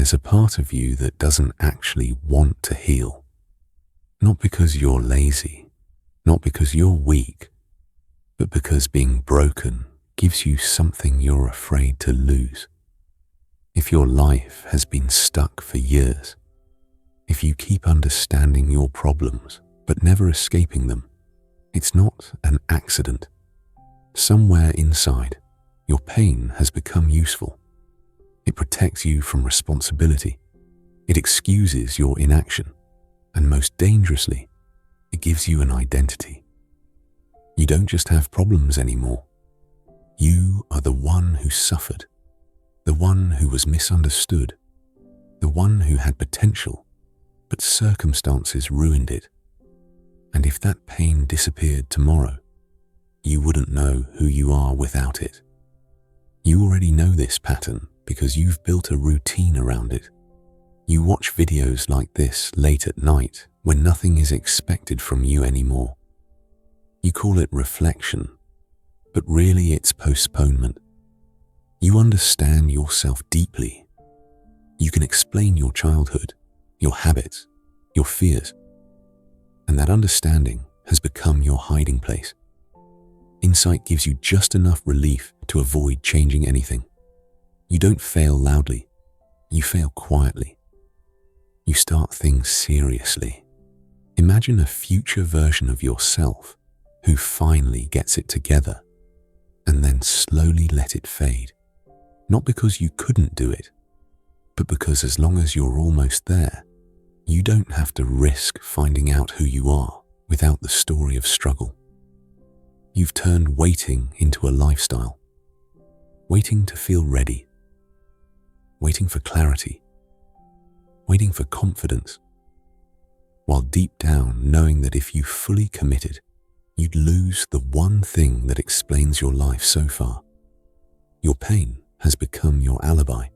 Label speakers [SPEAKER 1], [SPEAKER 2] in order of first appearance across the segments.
[SPEAKER 1] there's a part of you that doesn't actually want to heal. Not because you're lazy, not because you're weak, but because being broken gives you something you're afraid to lose. If your life has been stuck for years, if you keep understanding your problems but never escaping them, it's not an accident. Somewhere inside, your pain has become useful. It protects you from responsibility. It excuses your inaction. And most dangerously, it gives you an identity. You don't just have problems anymore. You are the one who suffered, the one who was misunderstood, the one who had potential, but circumstances ruined it. And if that pain disappeared tomorrow, you wouldn't know who you are without it. You already know this pattern because you've built a routine around it. You watch videos like this late at night when nothing is expected from you anymore. You call it reflection, but really it's postponement. You understand yourself deeply. You can explain your childhood, your habits, your fears, and that understanding has become your hiding place. Insight gives you just enough relief to avoid changing anything. You don't fail loudly, you fail quietly. You start things seriously. Imagine a future version of yourself who finally gets it together and then slowly let it fade. Not because you couldn't do it, but because as long as you're almost there, you don't have to risk finding out who you are without the story of struggle. You've turned waiting into a lifestyle. Waiting to feel ready. Waiting for clarity. Waiting for confidence. While deep down knowing that if you fully committed, you'd lose the one thing that explains your life so far. Your pain has become your alibi.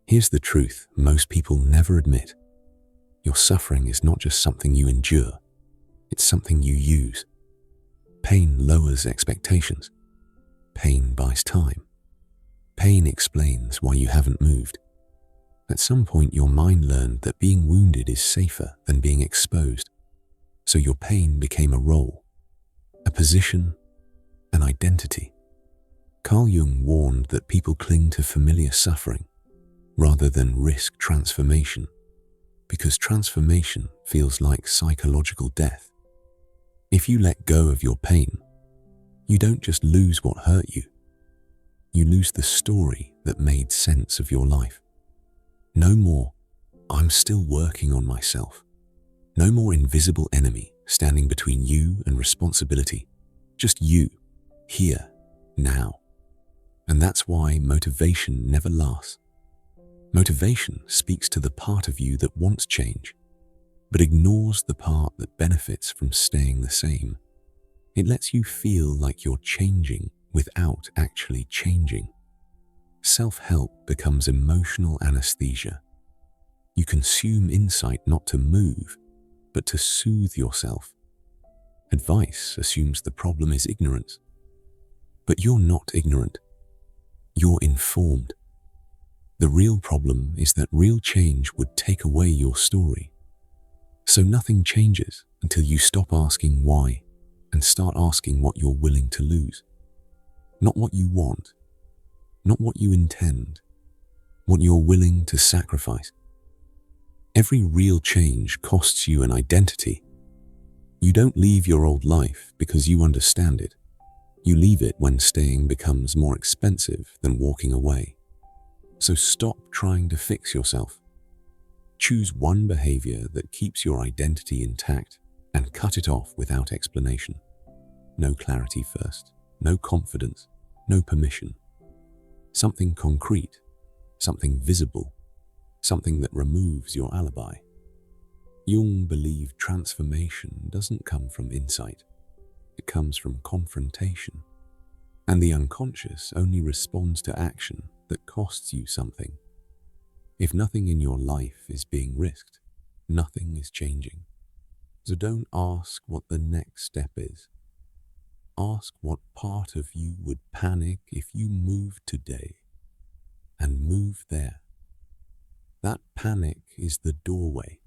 [SPEAKER 1] Here's the truth most people never admit. Your suffering is not just something you endure, it's something you use. Pain lowers expectations. Pain buys time. Pain explains why you haven't moved. At some point, your mind learned that being wounded is safer than being exposed. So your pain became a role, a position, an identity. Carl Jung warned that people cling to familiar suffering rather than risk transformation, because transformation feels like psychological death. If you let go of your pain, you don't just lose what hurt you, you lose the story that made sense of your life. No more, I'm still working on myself. No more invisible enemy standing between you and responsibility. Just you, here, now. And that's why motivation never lasts. Motivation speaks to the part of you that wants change, but ignores the part that benefits from staying the same. It lets you feel like you're changing without actually changing. Self-help becomes emotional anesthesia. You consume insight not to move, but to soothe yourself. Advice assumes the problem is ignorance. But you're not ignorant. You're informed. The real problem is that real change would take away your story. So nothing changes until you stop asking why and start asking what you're willing to lose. Not what you want, not what you intend, what you're willing to sacrifice. Every real change costs you an identity. You don't leave your old life because you understand it. You leave it when staying becomes more expensive than walking away. So stop trying to fix yourself. Choose one behavior that keeps your identity intact and cut it off without explanation. No clarity first, no confidence, no permission. Something concrete, something visible, something that removes your alibi. Jung believed transformation doesn't come from insight. It comes from confrontation. And the unconscious only responds to action that costs you something. If nothing in your life is being risked, nothing is changing. So don't ask what the next step is. Ask what part of you would panic if you moved today and move there. That panic is the doorway.